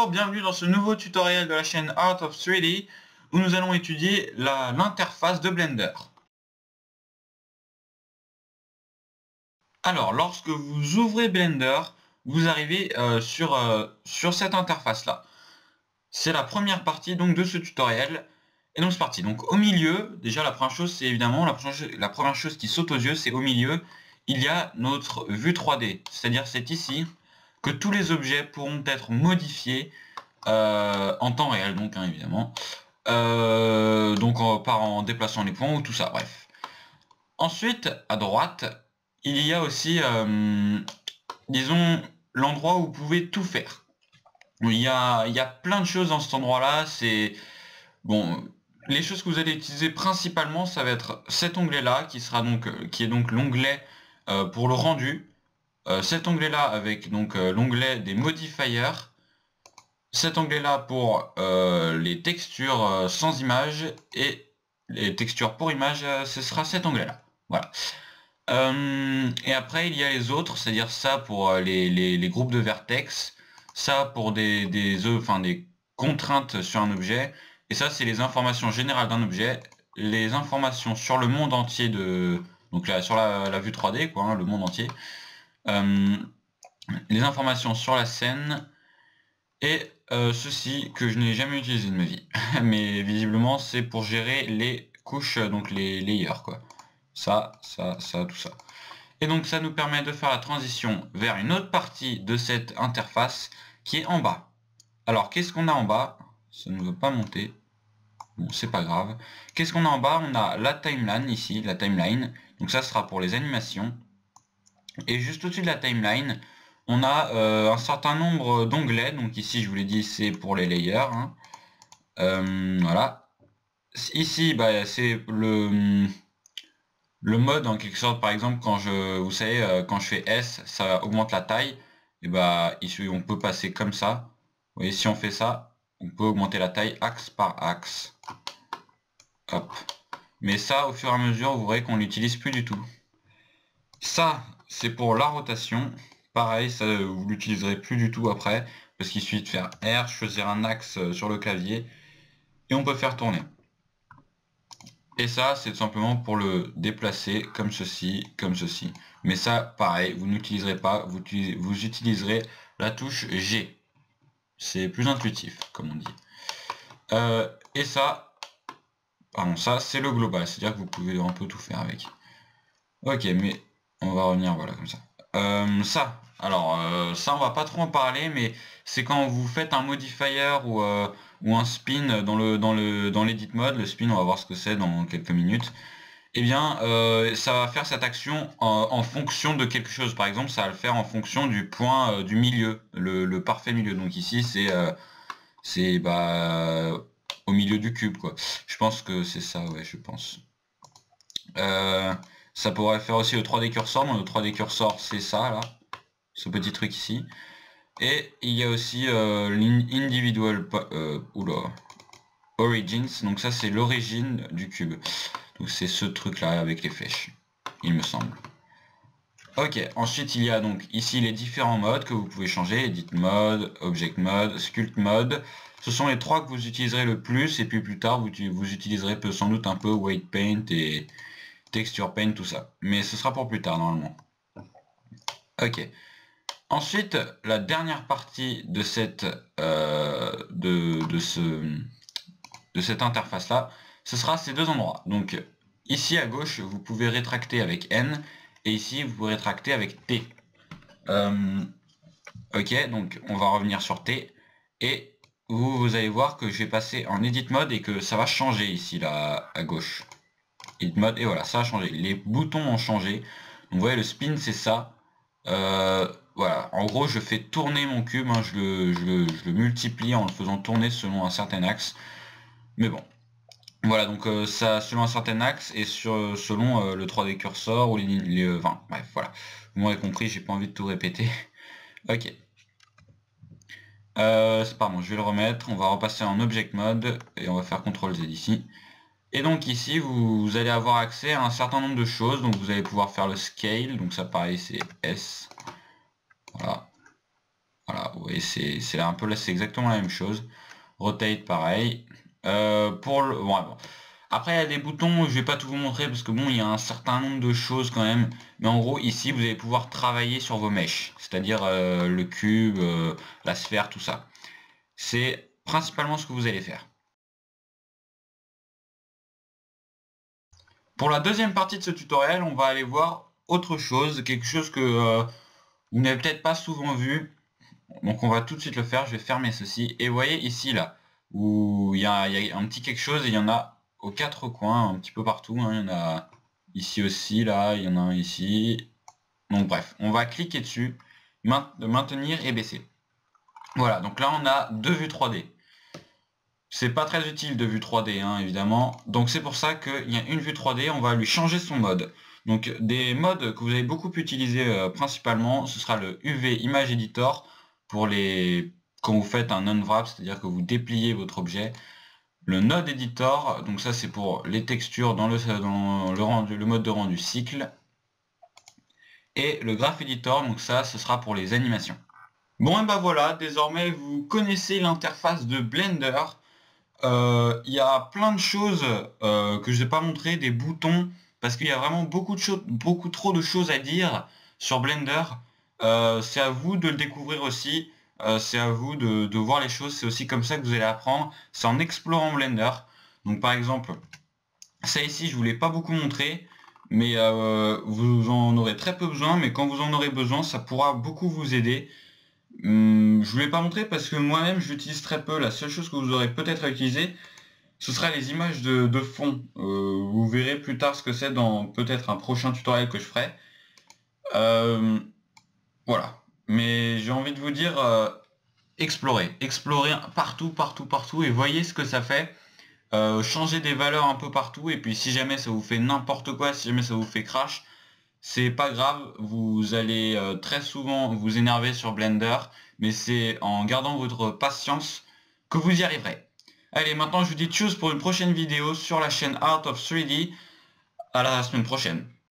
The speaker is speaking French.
Bonjour, bienvenue dans ce nouveau tutoriel de la chaîne Art of 3D où nous allons étudier l'interface de Blender. Alors, lorsque vous ouvrez Blender, vous arrivez sur cette interface là. C'est la première partie donc de ce tutoriel. Et donc c'est parti. Donc au milieu, déjà la première chose, c'est évidemment la première chose qui saute aux yeux, c'est au milieu, il y a notre vue 3D. C'est-à-dire c'est ici que tous les objets pourront être modifiés en temps réel, donc évidemment. Par en déplaçant les points ou tout ça, bref. Ensuite, à droite, il y a aussi, disons, l'endroit où vous pouvez tout faire. Il y a plein de choses dans cet endroit-là. C'est bon, les choses que vous allez utiliser principalement, ça va être cet onglet-là qui est donc l'onglet pour le rendu. Cet onglet-là avec donc l'onglet des modifiers. Cet onglet-là pour les textures sans image et les textures pour image, ce sera cet onglet-là. Voilà. Et après, il y a les autres, c'est-à-dire ça pour les groupes de vertex, ça pour des contraintes sur un objet, et ça, c'est les informations générales d'un objet, les informations sur le monde entier donc là, sur la vue 3D, quoi, hein, le monde entier, les informations sur la scène, et ceci que je n'ai jamais utilisé de ma vie. Mais visiblement, c'est pour gérer les couches, donc les layers, quoi. Ça, tout ça. Et donc ça nous permet de faire la transition vers une autre partie de cette interface qui est en bas. Alors qu'est-ce qu'on a en bas? Ça ne veut pas monter. Bon, c'est pas grave. Qu'est-ce qu'on a en bas? On a la timeline ici, la timeline. Donc ça sera pour les animations. Et juste au-dessus de la timeline, on a un certain nombre d'onglets. Donc ici, je vous l'ai dit, c'est pour les layers. Hein. Voilà. Ici, bah, c'est le mode en quelque sorte. Par exemple, vous savez, quand je fais S, ça augmente la taille. Et bah ici, on peut passer comme ça. Vous voyez, si on fait ça, on peut augmenter la taille axe par axe. Hop. Mais ça, au fur et à mesure, vous verrez qu'on l'utilise plus du tout. Ça, c'est pour la rotation. Pareil, ça, vous l'utiliserez plus du tout après, parce qu'il suffit de faire R, choisir un axe sur le clavier, et on peut faire tourner. Et ça, c'est tout simplement pour le déplacer comme ceci, comme ceci. Mais ça, pareil, vous n'utiliserez pas, vous utiliserez la touche G. C'est plus intuitif, comme on dit. Et ça, pardon, ça, c'est le global, c'est-à-dire que vous pouvez un peu tout faire avec. Ok, mais on va revenir, voilà, comme ça. Ça, on va pas trop en parler, mais c'est quand vous faites un modifier ou un spin dans l'edit mode. Le spin, on va voir ce que c'est dans quelques minutes. Eh bien, ça va faire cette action en fonction de quelque chose. Par exemple, ça va le faire en fonction du point du milieu, le parfait milieu. Donc ici, c'est au milieu du cube, quoi. Je pense que c'est ça, ouais, je pense. Ça pourrait faire aussi le 3D cursor, mais le 3D cursor c'est ça là, ce petit truc ici. Et il y a aussi l'individual origins, donc ça c'est l'origine du cube. Donc c'est ce truc là avec les flèches, il me semble. Ok, ensuite il y a donc ici les différents modes que vous pouvez changer, edit mode, object mode, sculpt mode. Ce sont les trois que vous utiliserez le plus, et puis plus tard vous utiliserez sans doute un peu weight paint et texture paint, tout ça. Mais ce sera pour plus tard normalement. Ok. Ensuite, la dernière partie de cette cette interface là, ce sera ces deux endroits. Donc ici à gauche, vous pouvez rétracter avec N, et ici vous pouvez rétracter avec T. Ok, donc on va revenir sur T, et vous allez voir que je vais passer en edit mode et que ça va changer ici là à gauche. Edit mode, et voilà, ça a changé. Les boutons ont changé. Donc vous voyez, le spin c'est ça. Voilà, en gros je fais tourner mon cube, hein, je le multiplie en le faisant tourner selon un certain axe. Mais bon, voilà, donc ça selon un certain axe et selon le 3D cursor ou enfin bref, voilà. Vous m'aurez compris, j'ai pas envie de tout répéter. Ok. Pardon, je vais le remettre, on va repasser en object mode et on va faire CTRL Z ici. Et donc ici, vous allez avoir accès à un certain nombre de choses. Donc vous allez pouvoir faire le scale. Donc ça pareil, c'est S. Voilà. voilà, vous voyez, c'est un peu là, c'est exactement la même chose. Rotate pareil. Pour le... bon. Après il y a des boutons, je vais pas tout vous montrer parce que bon, il y a un certain nombre de choses quand même. Mais en gros ici vous allez pouvoir travailler sur vos mèches, c'est-à-dire le cube, la sphère, tout ça. C'est principalement ce que vous allez faire. Pour la deuxième partie de ce tutoriel, on va aller voir autre chose, quelque chose que vous n'avez peut-être pas souvent vu. Donc on va tout de suite le faire, je vais fermer ceci. Et vous voyez ici là, où il y a un petit quelque chose, et il y en a aux quatre coins, un petit peu partout. Hein. Il y en a ici aussi, là, il y en a un ici. Donc bref, on va cliquer dessus, maintenir et baisser. Voilà, donc là on a deux vues 3D. C'est pas très utile de vue 3D, hein, évidemment. Donc c'est pour ça qu'il y a une vue 3D, on va lui changer son mode. Donc des modes que vous avez beaucoup utilisé principalement, ce sera le UV Image Editor pour les quand vous faites un unwrap, c'est-à-dire que vous dépliez votre objet. Le Node Editor, donc ça c'est pour les textures dans le mode de rendu cycle. Et le Graph Editor, donc ça ce sera pour les animations. Bon et ben voilà, désormais vous connaissez l'interface de Blender. Il y a plein de choses que je n'ai pas montré, des boutons, parce qu'il y a vraiment beaucoup trop de choses à dire sur Blender. C'est à vous de le découvrir aussi, c'est à vous de voir les choses, c'est aussi comme ça que vous allez apprendre, c'est en explorant Blender. Donc par exemple, ça ici je vous l'ai pas beaucoup montré, mais vous en aurez très peu besoin, mais quand vous en aurez besoin, ça pourra beaucoup vous aider. Je ne vous l'ai pas montré parce que moi-même je l'utilise très peu. La seule chose que vous aurez peut-être à utiliser, ce sera les images de fond. Vous verrez plus tard ce que c'est dans peut-être un prochain tutoriel que je ferai. Voilà. Mais j'ai envie de vous dire, explorez partout et voyez ce que ça fait. Changez des valeurs un peu partout et puis si jamais ça vous fait n'importe quoi, si jamais ça vous fait crash, c'est pas grave, vous allez très souvent vous énerver sur Blender, mais c'est en gardant votre patience que vous y arriverez. Allez, maintenant je vous dis tchuss pour une prochaine vidéo sur la chaîne Art of 3D. À la semaine prochaine.